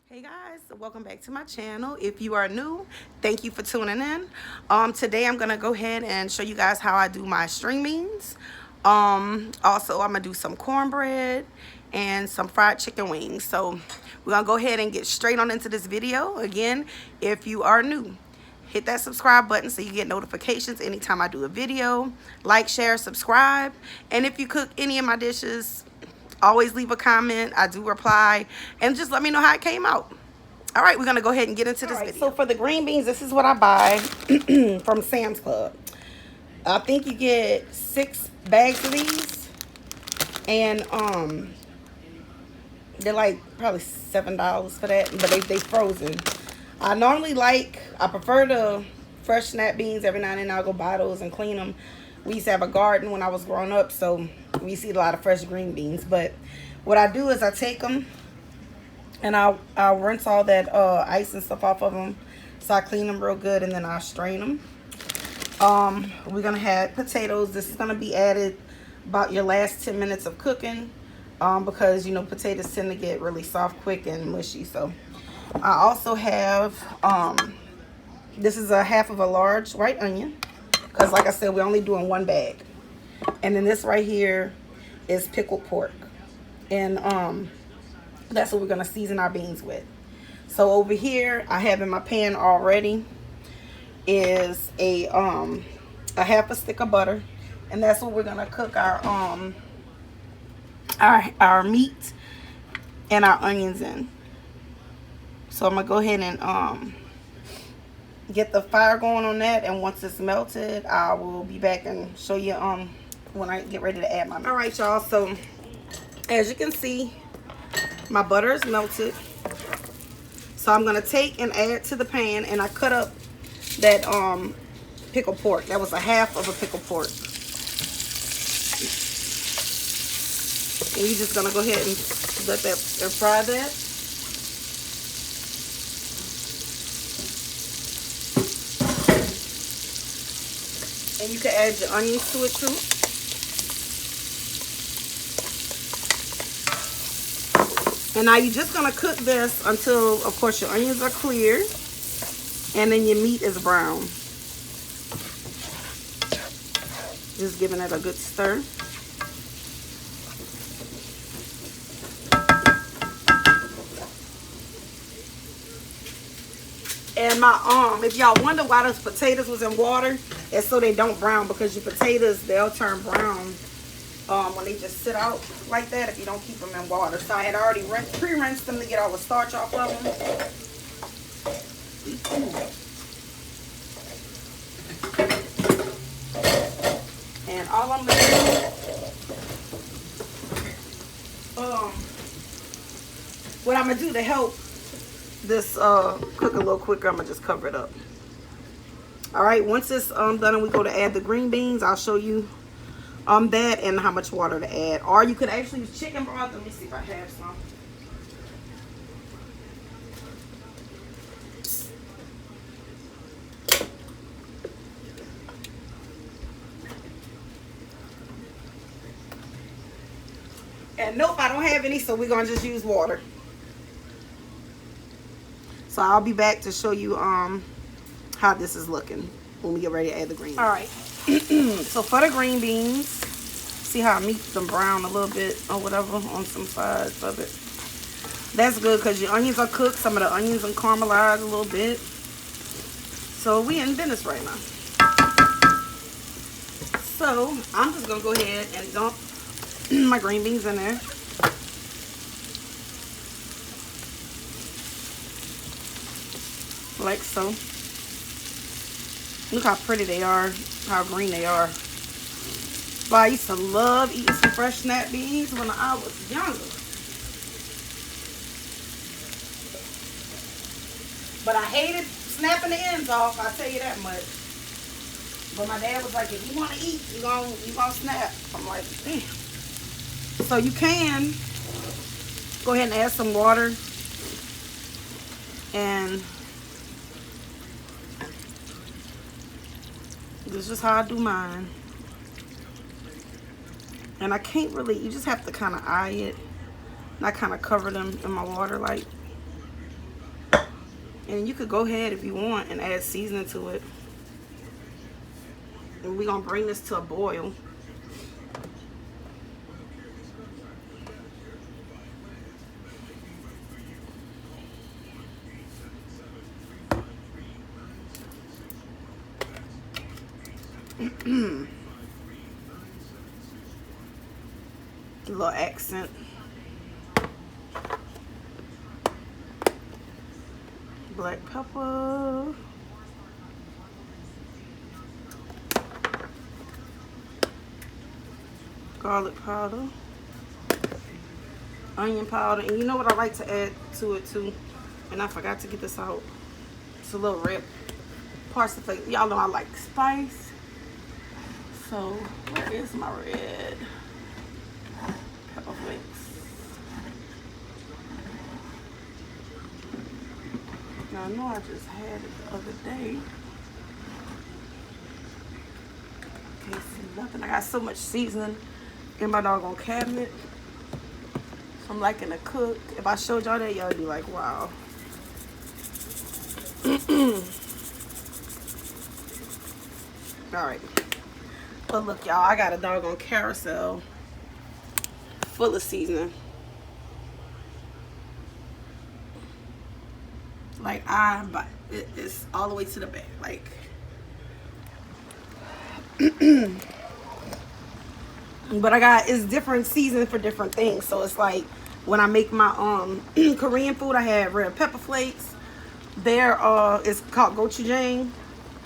Hey guys, welcome back to my channel. If you are new, thank you for tuning in. Today I'm gonna go ahead and show you guys how I do my string beans. Also I'm gonna do some cornbread and some fried chicken wings. So we're gonna go ahead and get straight on into this video. Again, if you are new, hit that subscribe button so you get notifications anytime I do a video. Like, share, subscribe, and if you cook any of my dishes, always leave a comment. I do reply, and just let me know how it came out. All right, we're gonna go ahead and get into this video. So for the green beans, this is what I buy from Sam's Club. I think you get 6 bags of these, and they're like probably $7 for that, but they frozen. I prefer the fresh snap beans. Every now and then I'll go buy those and clean them. We used to have a garden when I was growing up, so we see a lot of fresh green beans. But what I do is I take them and I'll rinse all that ice and stuff off of them. So I clean them real good, and then I'll strain them. We're gonna have potatoes. This is gonna be added about your last 10 minutes of cooking, because you know potatoes tend to get really soft quick and mushy. So I also have this is a half of a large white onion, because like I said, we're only doing 1 bag. And then this right here is pickled pork, and that's what we're gonna season our beans with. So over here I have in my pan already is a half a stick of butter, and that's what we're gonna cook our meat and our onions in. So I'm gonna go ahead and get the fire going on that, and once it's melted I will be back and show you when I get ready to add my meat. All right, y'all, so as you can see, my butter is melted. So I'm gonna take and add to the pan, and I cut up that pickled pork. That was a half of a pickled pork. And you're just gonna go ahead and let that and fry that. And you can add your onions to it too. And now you're just gonna cook this until, of course, your onions are clear and then your meat is brown. Just giving it a good stir. And my if y'all wonder why those potatoes was in water, it's so they don't brown, because your potatoes, they'll turn brown when they just sit out like that if you don't keep them in water. So I had already pre-rinsed them to get all the starch off of them. And all I'm gonna do, what I'm gonna do to help this cook a little quicker, I'm gonna just cover it up. All right, once it's done and we go to add the green beans, I'll show you that and how much water to add. Or you could actually use chicken broth. Let me see if I have some. And nope, I don't have any, so we're gonna just use water. So I'll be back to show you how this is looking when we get ready to add the green beans. All right. So for the green beans, see how I meat them brown a little bit or whatever on some sides of it. That's good because your onions are cooked. Some of the onions are caramelized a little bit. So we in business right now. So I'm just gonna go ahead and dump my green beans in there. Like so. Look how pretty they are, how green they are. But I used to love eating some fresh snap beans when I was younger. But I hated snapping the ends off, I'll tell you that much. But my dad was like, if you want to eat, you gonna snap. I'm like, damn. So you can go ahead and add some water. And this is how I do mine. And I can't really, you just have to kind of eye it. And I kind of cover them in my water like And you could go ahead if you want and add seasoning to it. And we're gonna bring this to a boil. A little accent. Black pepper. Garlic powder. Onion powder. And you know what I like to add to it too? And I forgot to get this out. It's a little red parsley flakes. Y'all know I like spice. So where is my red pepper flakes? Now I know I just had it the other day. Can't see nothing. I got so much seasoning in my doggone cabinet. So I'm liking to cook. If I showed y'all that, y'all would be like, wow. Alright. But look, y'all, I got a doggone carousel full of seasoning. Like, it's all the way to the back. Like, but it's different seasoning for different things. So it's like when I make my Korean food, I have red pepper flakes. There it's called gochujang,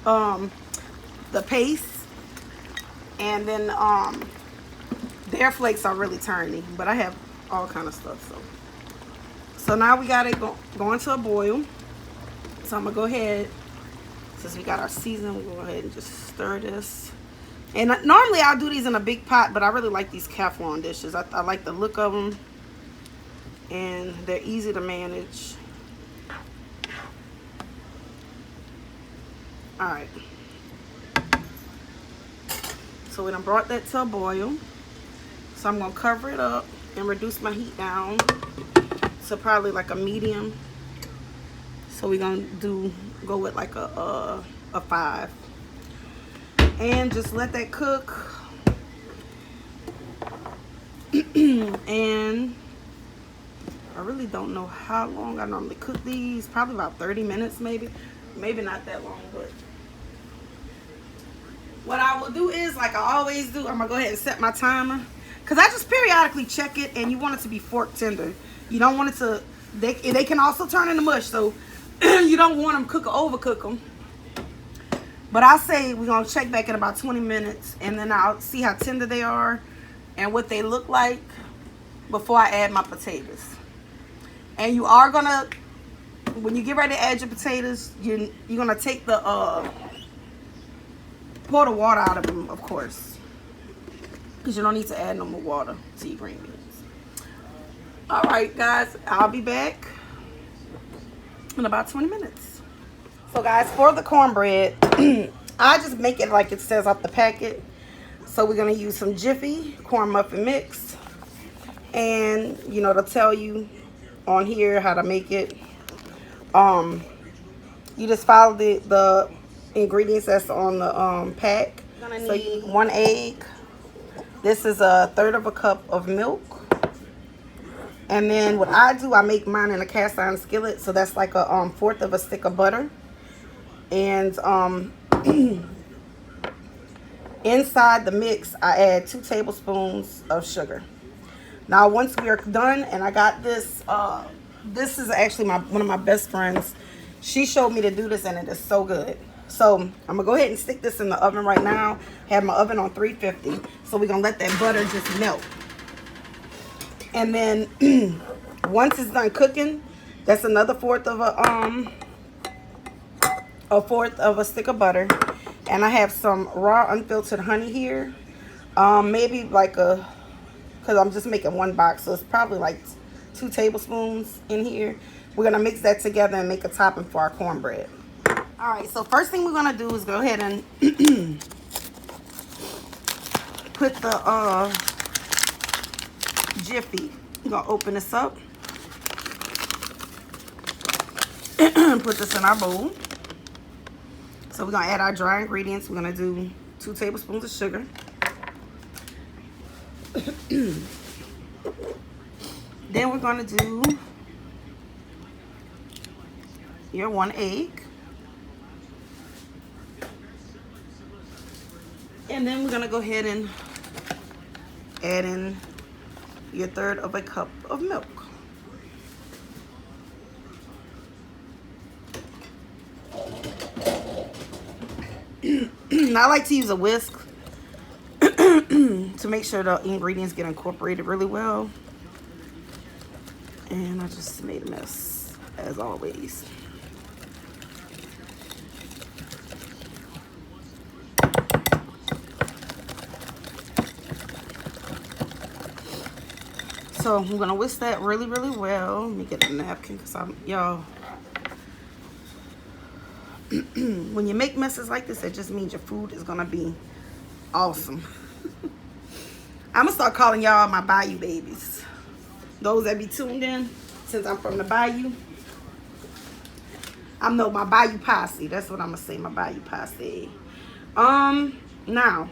the paste. And then their flakes are really tiny, but I have all kind of stuff. So now we got it going to a boil. So I'm gonna go ahead, since we got our seasoning, we'll go ahead and just stir this. And normally I'll do these in a big pot, but I really like these Teflon dishes. I like the look of them, and they're easy to manage. All right. So we done brought that to a boil. So I'm gonna cover it up and reduce my heat down to probably like a medium. So we're gonna go with like a 5. And just let that cook. And I really don't know how long I normally cook these. Probably about 30 minutes maybe. Maybe not that long, but what I will do is, like I always do, I'm gonna go ahead and set my timer, because I just periodically check it, and you want it to be fork tender. You don't want it to, they can also turn into mush, so you don't want them overcook them. But I'll say we're gonna check back in about 20 minutes, and then I'll see how tender they are and what they look like before I add my potatoes. And you are gonna, when you get ready to add your potatoes, you're gonna take the pour the water out of them, of course, because you don't need to add no more water to your green beans. All right, guys, I'll be back in about 20 minutes. So, guys, for the cornbread, I just make it like it says off the packet. So we're gonna use some Jiffy corn muffin mix, and you know, they'll tell you on here how to make it. You just follow the ingredients that's on the pack. So you need 1 egg. This is 1/3 cup of milk. And then what I do, I make mine in a cast iron skillet, so that's like a 1/4 stick of butter. And inside the mix, I add 2 tablespoons of sugar. Now once we are done, and I got this, this is actually one of my best friends. She showed me to do this, and it is so good. So I'm gonna go ahead and stick this in the oven right now. Have my oven on 350. So we're gonna let that butter just melt. And then once it's done cooking, that's another 1/4 of a stick of butter. And I have some raw unfiltered honey here. Maybe like because I'm just making 1 box, so it's probably like 2 tablespoons in here. We're gonna mix that together and make a topping for our cornbread. All right, so first thing we're gonna do is go ahead and put the Jiffy. I'm gonna open this up. Put this in our bowl. So we're gonna add our dry ingredients. We're gonna do 2 tablespoons of sugar. Then we're gonna do your 1 egg. And then we're gonna go ahead and add in your 1/3 of a cup of milk. I like to use a whisk to make sure the ingredients get incorporated really well. And I just made a mess, as always. So I'm gonna whisk that really, really well. Let me get a napkin, because y'all, when you make messes like this, it just means your food is gonna be awesome. I'm gonna start calling y'all my Bayou babies. Those that be tuned in, since I'm from the Bayou. I'm my Bayou posse. That's what I'm gonna say, my Bayou posse. Now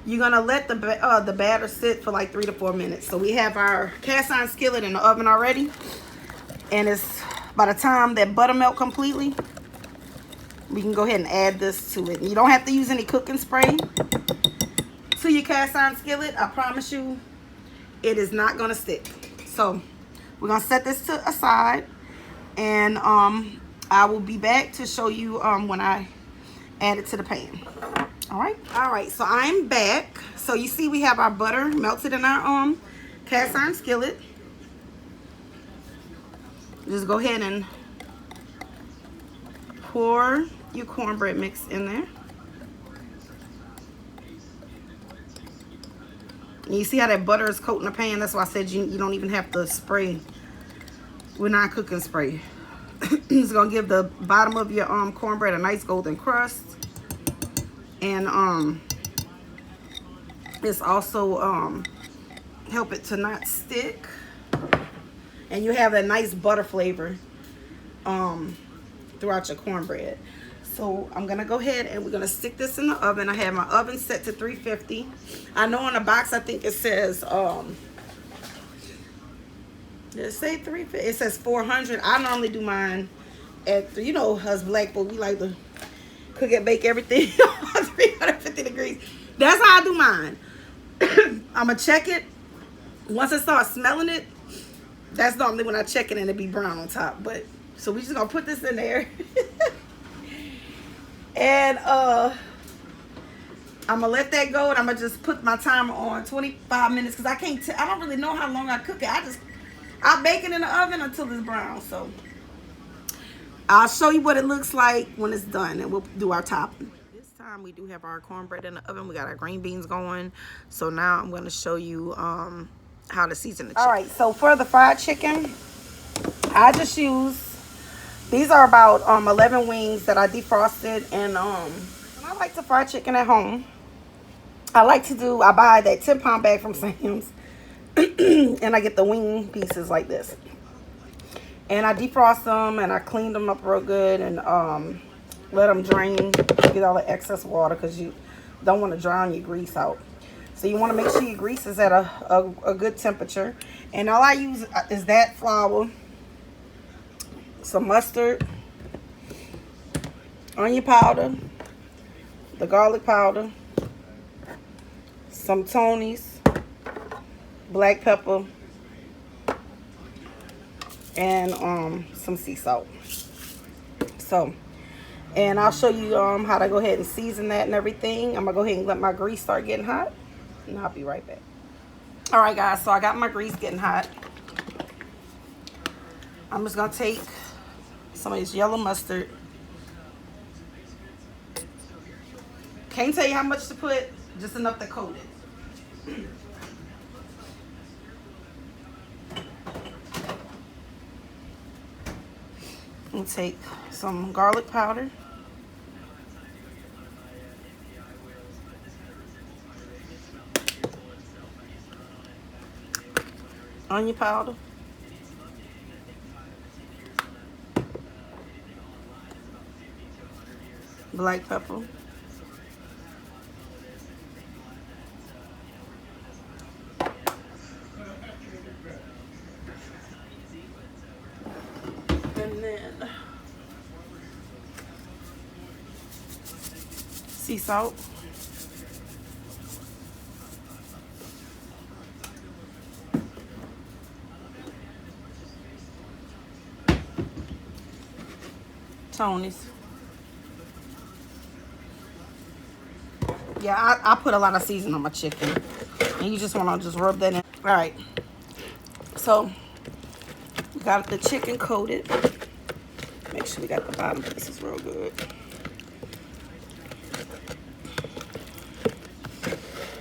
you're gonna let the batter sit for like 3 to 4 minutes. So we have our cast iron skillet in the oven already, and it's by the time that buttermilk completely, we can go ahead and add this to it. You don't have to use any cooking spray to your cast iron skillet. I promise you, it is not gonna stick. So we're gonna set this to aside, and I will be back to show you when I add it to the pan. All right, so I'm back. So you see we have our butter melted in our cast iron skillet. Just go ahead and pour your cornbread mix in there. And you see how that butter is coating the pan? That's why I said you don't even have to spray. We're not cooking spray. It's gonna give the bottom of your cornbread a nice golden crust. And it's also help it to not stick. And you have a nice butter flavor throughout your cornbread. So I'm gonna go ahead and we're gonna stick this in the oven. I have my oven set to 350. I know on the box I think it says does it say 350? It says 400. I normally do mine at, you know, us black folk, we like to cook and bake everything on 350 degrees. That's how I do mine. I'm gonna check it. Once I start smelling it, that's normally when I check it and it be brown on top. But so we just gonna put this in there. And I'm gonna let that go, and I'm gonna just put my timer on 25 minutes, because I don't really know how long I cook it. I bake it in the oven until it's brown. So I'll show you what it looks like when it's done, and we'll do our topping. This time we do have our cornbread in the oven. We got our green beans going. So now I'm gonna show you how to season the chicken. All right, so for the fried chicken, I just use, these are about 11 wings that I defrosted. And I like to fry chicken at home. I buy that 10-pound bag from Sam's. And I get the wing pieces like this. And I defrost them, and I clean them up real good, and let them drain, get all the excess water, because you don't want to drown your grease out. So you want to make sure your grease is at a good temperature. And all I use is that flour, some mustard, onion powder, the garlic powder, some Tony's, black pepper, and some sea salt. So, and I'll show you how to go ahead and season that and everything. I'm gonna go ahead and let my grease start getting hot, and I'll be right back. All right, guys, so I got my grease getting hot. I'm just gonna take some of this yellow mustard. Can't tell you how much to put, just enough to coat it. And take some garlic powder. Onion powder. black pepper. And then sea salt. Tony's. Yeah, I put a lot of seasoning on my chicken. And you just want to just rub that in. All right. So, we got the chicken coated. Make sure we got the bottom pieces real good.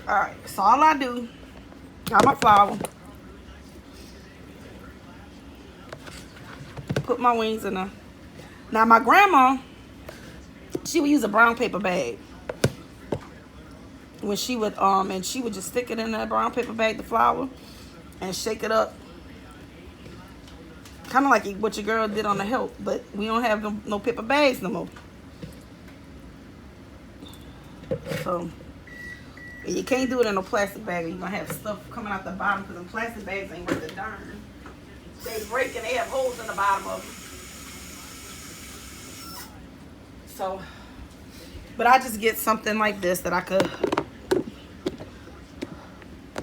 All right. So, all I do, got my flour. Put my wings in there. Now, my grandma, she would use a brown paper bag. When she would, and she would just stick it in that brown paper bag, the flour, and shake it up. Kind of like what your girl did on the help, but we don't have no paper bags no more. So, you can't do it in no plastic bag, or you're going to have stuff coming out the bottom, because the plastic bags ain't worth a darn. They break and they have holes in the bottom of them. So, but I just get something like this that I could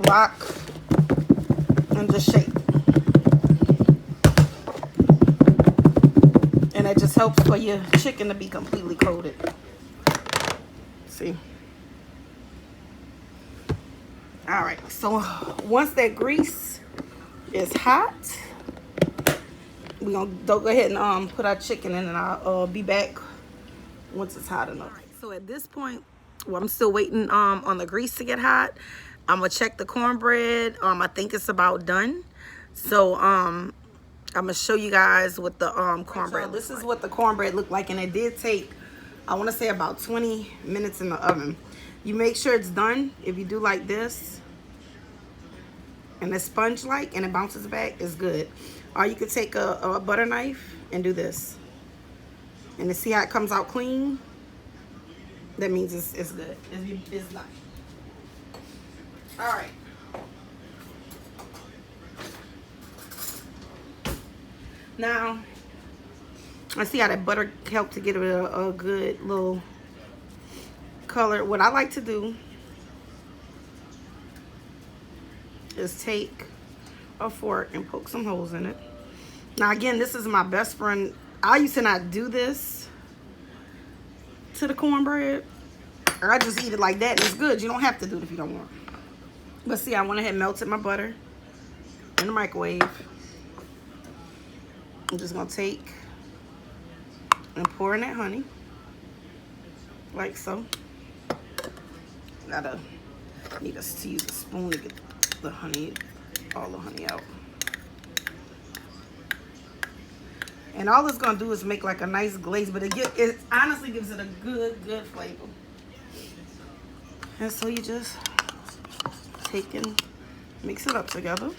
rock and just shake. And that just helps for your chicken to be completely coated. See? All right, so once that grease is hot, we're gonna go ahead and put our chicken in, and I'll be back once it's hot enough. So at this point, well, I'm still waiting on the grease to get hot. I'm gonna check the cornbread. I think it's about done. So I'm gonna show you guys what the cornbread. So this is what the cornbread looked like, and it did take, I want to say, about 20 minutes in the oven. You make sure it's done. If you do like this, and it's sponge-like, and it bounces back, it's good. Or you could take a butter knife and do this, and to see how it comes out clean, that means it's good. It's done. All right. Now, I see how that butter helped to get it a good little color. What I like to do is take a fork and poke some holes in it. Now, again, this is my best friend. I used to not do this to the cornbread, or I just eat it like that, and it's good. You don't have to do it if you don't want. But see, I went ahead and melted my butter in the microwave. I'm just gonna take and pour in that honey, like so. Need us to use a spoon to get the honey, all the honey out. And all it's gonna do is make like a nice glaze, but it honestly gives it a good flavor. And so you just take and mix it up together.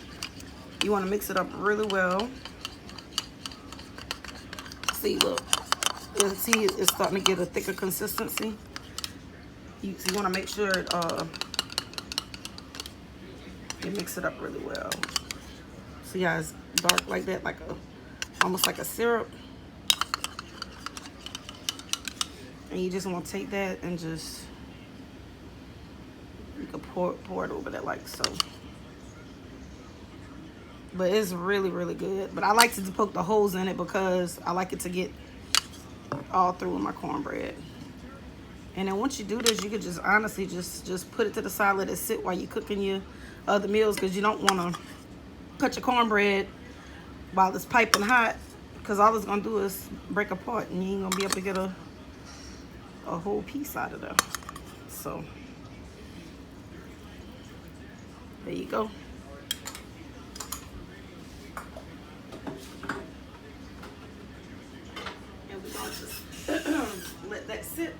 You want to mix it up really well. See, look, see, it's starting to get a thicker consistency. You want to make sure you mix it up really well. See how it's dark like that, like almost like a syrup. And you just want to take that and just, you can pour it over there like so. But it's really good. But I like to poke the holes in it because I like it to get all through with my cornbread. And then once you do this, you could just honestly just put it to the side, let it sit while you're cooking your other meals, because you don't want to cut your cornbread while it's piping hot, because all it's gonna do is break apart, and you ain't gonna be able to get a whole piece out of there. So there you go. And we're gonna just let that sit.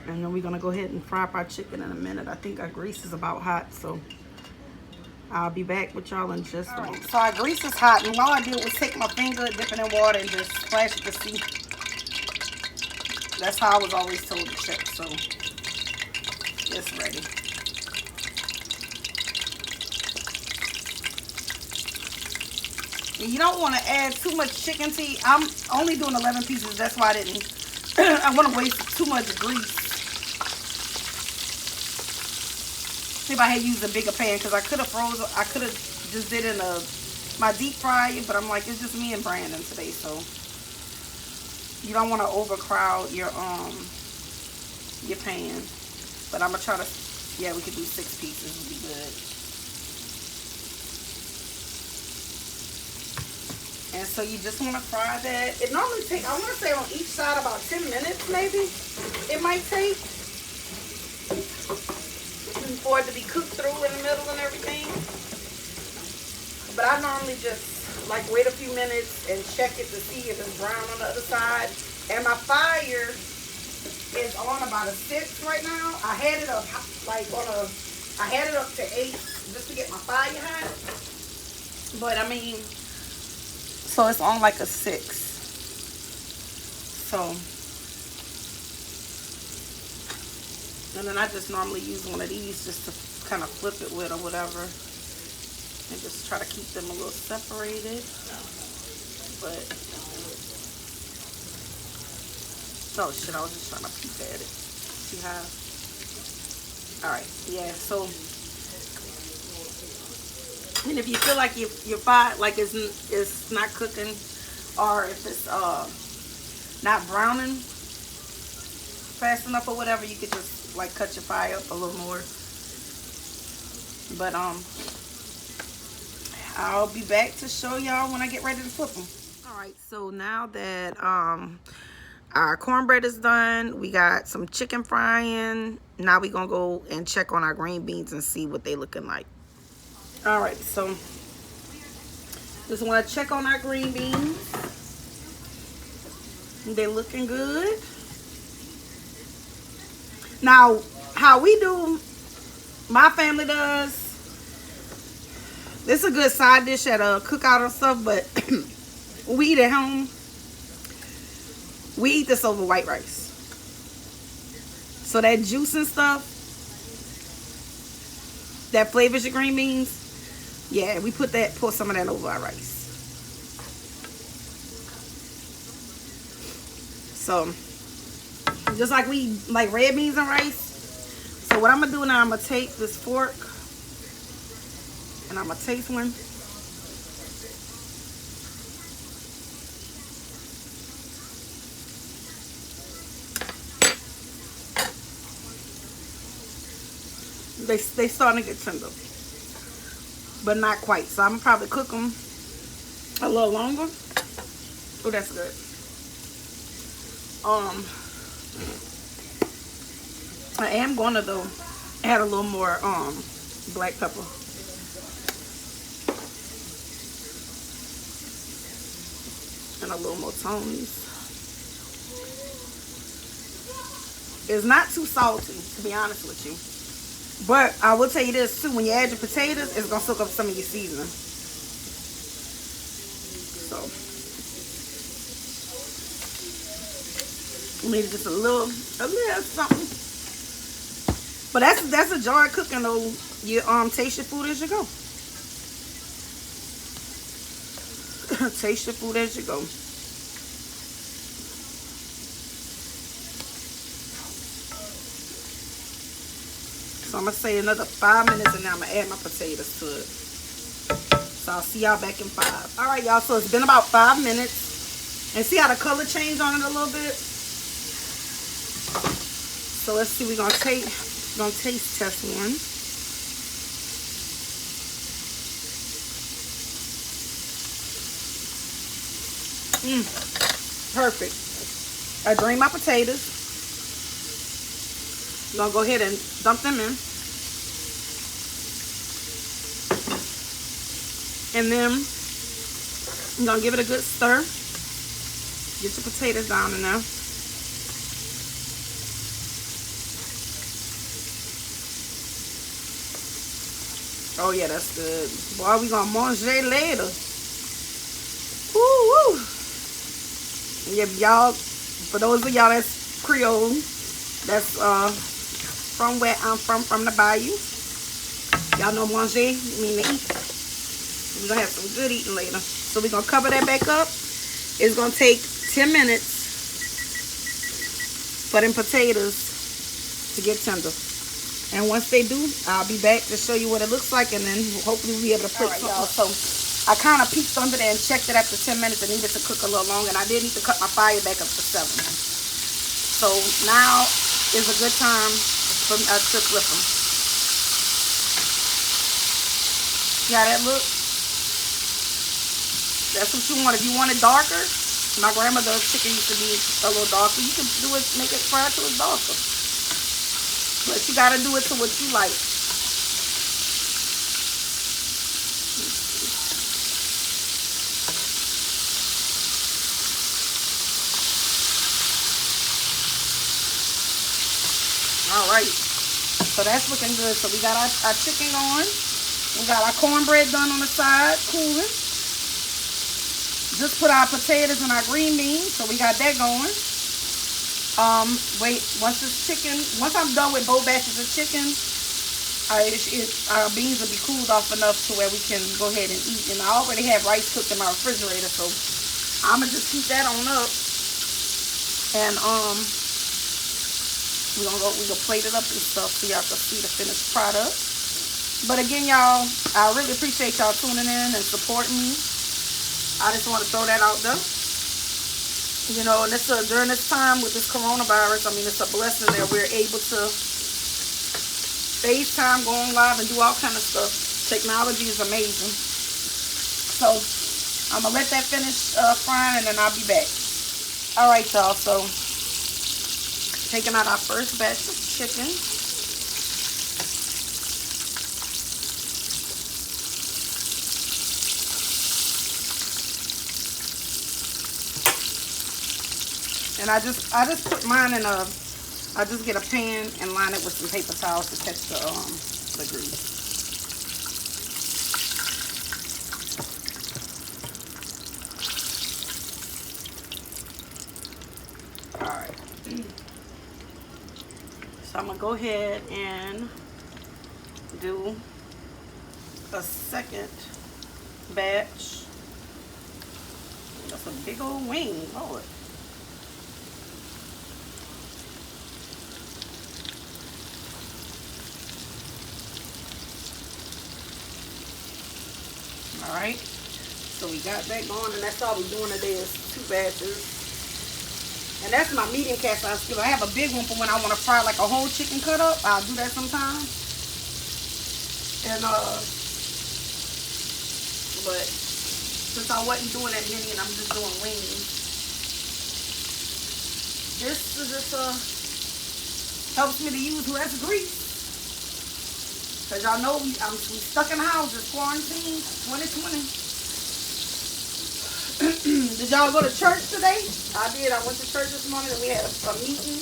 And then we're gonna go ahead and fry up our chicken in a minute. I think our grease is about hot, so I'll be back with y'all in just a moment. So our grease is hot, and all I did was take my finger, dip it in water, and just splash it to see. That's how I was always told to check. So it's ready. And you don't want to add too much chicken to it. I'm only doing 11 pieces. That's why I didn't. I want to waste too much grease. If I had used a bigger pan, because I could have frozen. I could have just did it in my deep fryer, but I'm like, it's just me and Brandon today, so you don't want to overcrowd your pan. But I'm gonna try to. Yeah, we could do 6 pieces. Would be good. And so you just want to fry that. It normally takes, I want to say on each side about 10 minutes maybe. It might take for it to be cooked through in the middle and everything. But I normally just like wait a few minutes and check it to see if it's brown on the other side. And my fire is on about a 6 right now. I had it up like I had it up to 8 just to get my fire hot. But I mean, so it's on like a 6. So, and then I just normally use one of these just to kind of flip it with or whatever. And just try to keep them a little separated. But, oh shit, I was just trying to peek at it. See how? Alright, yeah, so. And if you feel like your fire, like it's not cooking, or if it's not browning fast enough or whatever, you could just like cut your fire up a little more. But I'll be back to show y'all when I get ready to flip them. All right, so now that our cornbread is done, we got some chicken frying. Now we gonna go and check on our green beans and see what they looking like. All right, so just want to check on our green beans. They're looking good. Now, how we do, my family does, this is a good side dish at a cookout or stuff, but we eat at home. We eat this over white rice. So that juice and stuff that flavors your green beans, yeah, we pour some of that over our rice. So, just like we like red beans and rice. So what I'm gonna do now, I'm gonna take this fork and I'm gonna taste one. They starting to get tender, but not quite. So I'm gonna probably cook them a little longer. Oh, that's good. I am gonna though add a little more black pepper. And a little more Tony's. It's not too salty, to be honest with you. But I will tell you this too, when you add your potatoes, it's gonna soak up some of your seasoning. So maybe just a little something. But that's a jar of cooking though. You taste your food as you go. Taste your food as you go. So I'm gonna say another 5 minutes and now I'm gonna add my potatoes to it. So I'll see y'all back in 5. All right, y'all, so it's been about 5 minutes. And see how the color changed on it a little bit? So let's see, we're gonna taste test one. Perfect. I drained my potatoes. I'm gonna go ahead and dump them in. And then I'm gonna give it a good stir. Get your potatoes down in there. Oh yeah, that's good. Boy, we gonna manger later. Woo woo. Yeah, y'all. For those of y'all that's Creole, that's from where I'm from the bayou. Y'all know manger mean to eat. We're gonna have some good eating later. So we're gonna cover that back up. It's gonna take 10 minutes for them potatoes to get tender. And once they do, I'll be back to show you what it looks like, and then hopefully we'll be able to put something. Y'all, so I kind of peeked under there and checked it after 10 minutes. It needed to cook a little longer, and I did need to cut my fire back up to 7. So now is a good time for me to flip them. See how that look? That's what you want. If you want it darker, my grandmother's chicken used to be a little darker. You can do it, make it fry till it's darker. But you gotta do it to what you like. All right. So that's looking good. So we got our chicken going. We got our cornbread done on the side, cooling. Just put our potatoes and our green beans. So we got that going. Wait, once I'm done with both batches of chicken, our beans will be cooled off enough to where we can go ahead and eat. And I already have rice cooked in my refrigerator, so I'm gonna just heat that on up. And we're gonna plate it up and stuff so y'all can see the finished product. But again, y'all, I really appreciate y'all tuning in and supporting me. I just want to throw that out there. You know, and during this time with this coronavirus, I mean, it's a blessing that we're able to FaceTime, go on live, and do all kind of stuff. Technology is amazing. So, I'm going to let that finish frying, and then I'll be back. All right, y'all. So, taking out our first batch of chicken. And I just put mine in I just get a pan and line it with some paper towels to catch the grease. All right. So I'm gonna go ahead and do a second batch. That's a big old wing, Lord. Alright, so we got that going, and that's all we're doing today is 2 batches. And that's my medium cast iron skillet. I have a big one for when I want to fry like a whole chicken cut up. I'll do that sometimes. And but since I wasn't doing that many and I'm just doing wings, this is just helps me to use less grease. Because y'all know we stuck in the house. It's quarantine 2020. Did y'all go to church today? I did. I went to church this morning and we had a meeting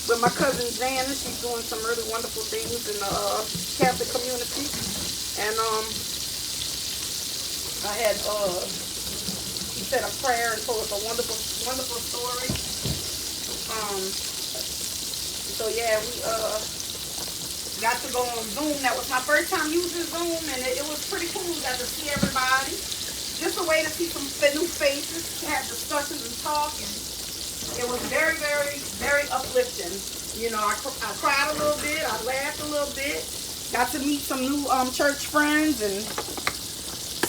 with my cousin Janice. She's doing some really wonderful things in the Catholic community. And I had he said a prayer and told us a wonderful, wonderful story. So yeah, we got to go on Zoom. That was my first time using Zoom, and it was pretty cool. Got to see everybody. Just a way to see some new faces, to have discussions and talk, and it was very, very, very uplifting. You know, I cried a little bit. I laughed a little bit. Got to meet some new church friends and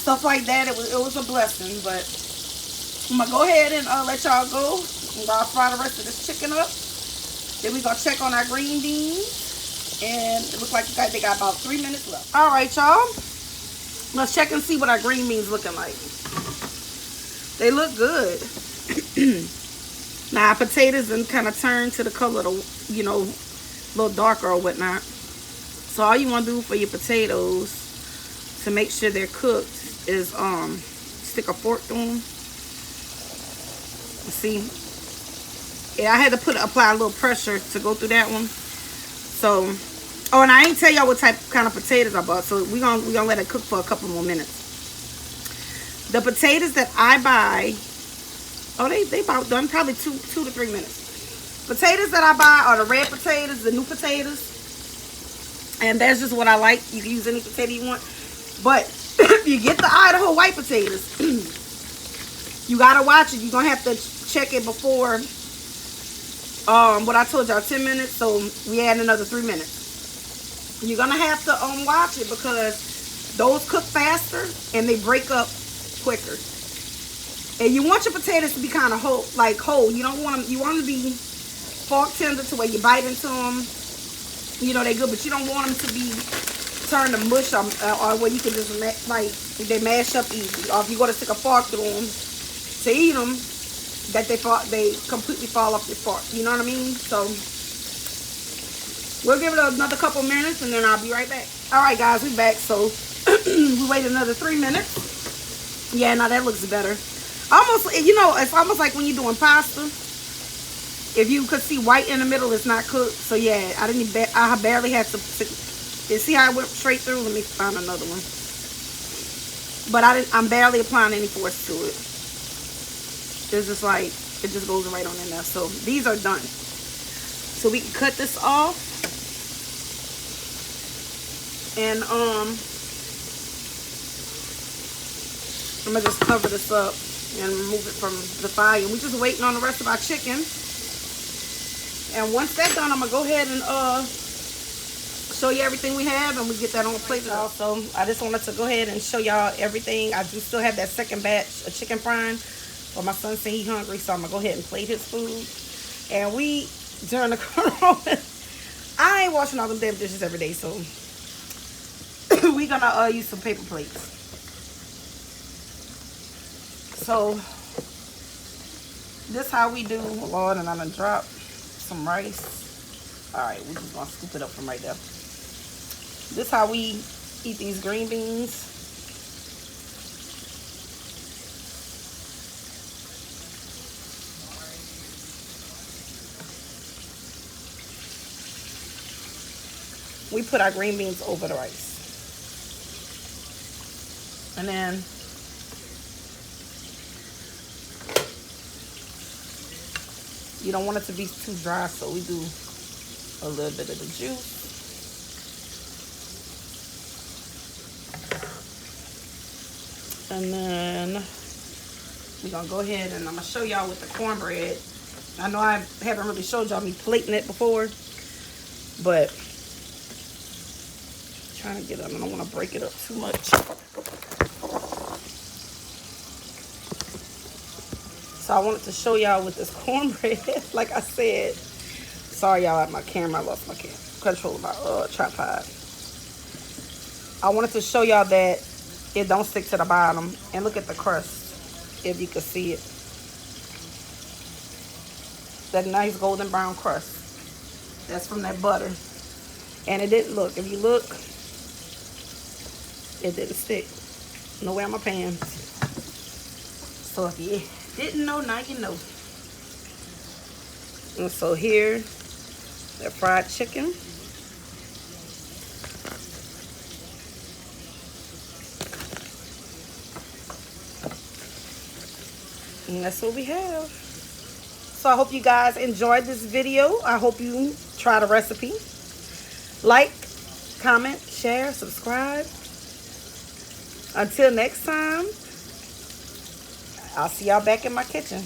stuff like that. It was a blessing. But I'm gonna go ahead and let y'all go. I'm gonna fry the rest of this chicken up. Then we're gonna check on our green beans. And it looks like they got about 3 minutes left. All right, y'all. Let's check and see what our green beans looking like. They look good. Now, our potatoes then kind of turn to the color, you know, a little darker or whatnot. So all you want to do for your potatoes to make sure they're cooked is stick a fork through them. See, yeah, I had to apply a little pressure to go through that one. So Oh, and I ain't tell y'all what kind of potatoes I bought, so we gonna let it cook for a couple more minutes. The potatoes that I buy, oh, they about done probably 2 to 3 minutes. Potatoes that I buy are the red potatoes, the new potatoes, and that's just what I like. You can use any potato you want, but if you get the Idaho white potatoes, you gotta watch it. You're gonna have to check it before what I told y'all, 10 minutes, so we add another 3 minutes. You're gonna have to watch it because those cook faster and they break up quicker. And you want your potatoes to be kind of whole, You don't want them. You want them to be fork tender to where you bite into them. You know they're good, but you don't want them to be turned to mush or where you can just they mash up easy. Or if you go to stick a fork through them to eat them, that they completely fall off your fork. You know what I mean? So we'll give it another couple minutes and then I'll be right back. All right, guys, we back. So we waited another 3 minutes. Yeah, now that looks better. Almost, you know, it's almost like when you're doing pasta. If you could see white in the middle, it's not cooked. So yeah, I barely had to. See how I went straight through? Let me find another one. But I'm barely applying any force to it. It's just like it just goes right on in there. So these are done. So we can cut this off. And I'm gonna just cover this up and remove it from the fire. We're just waiting on the rest of our chicken. And once that's done, I'm gonna go ahead and show you everything we have, and we get that on the plate. Also, I just wanted to go ahead and show y'all everything. I do still have that second batch of chicken frying, but my son said he's hungry, so I'm gonna go ahead and plate his food. And we, during the corona, I ain't washing all them damn dishes every day, so we gonna use some paper plates. So this how we do. Oh Lord, and I'm gonna drop some rice. All right, we're just gonna scoop it up from right there. This how we eat these green beans. We put our green beans over the rice. And then you don't want it to be too dry, so we do a little bit of the juice. And then we're gonna go ahead and I'm gonna show y'all with the cornbread. I know I haven't really showed y'all me plating it before, but I'm trying to get it. I don't want to break it up too much. So I wanted to show y'all with this cornbread. Like I said, sorry y'all, my camera, I lost my control of my tripod. I wanted to show y'all that it don't stick to the bottom. And look at the crust, if you can see it. That nice golden brown crust. That's from that butter. And it didn't look, if you look, it didn't stick. Nowhere in my pans. So if you didn't know, now you know. And so here, the fried chicken. And that's what we have. So I hope you guys enjoyed this video. I hope you try the recipe. Like, comment, share, subscribe. Until next time, I'll see y'all back in my kitchen.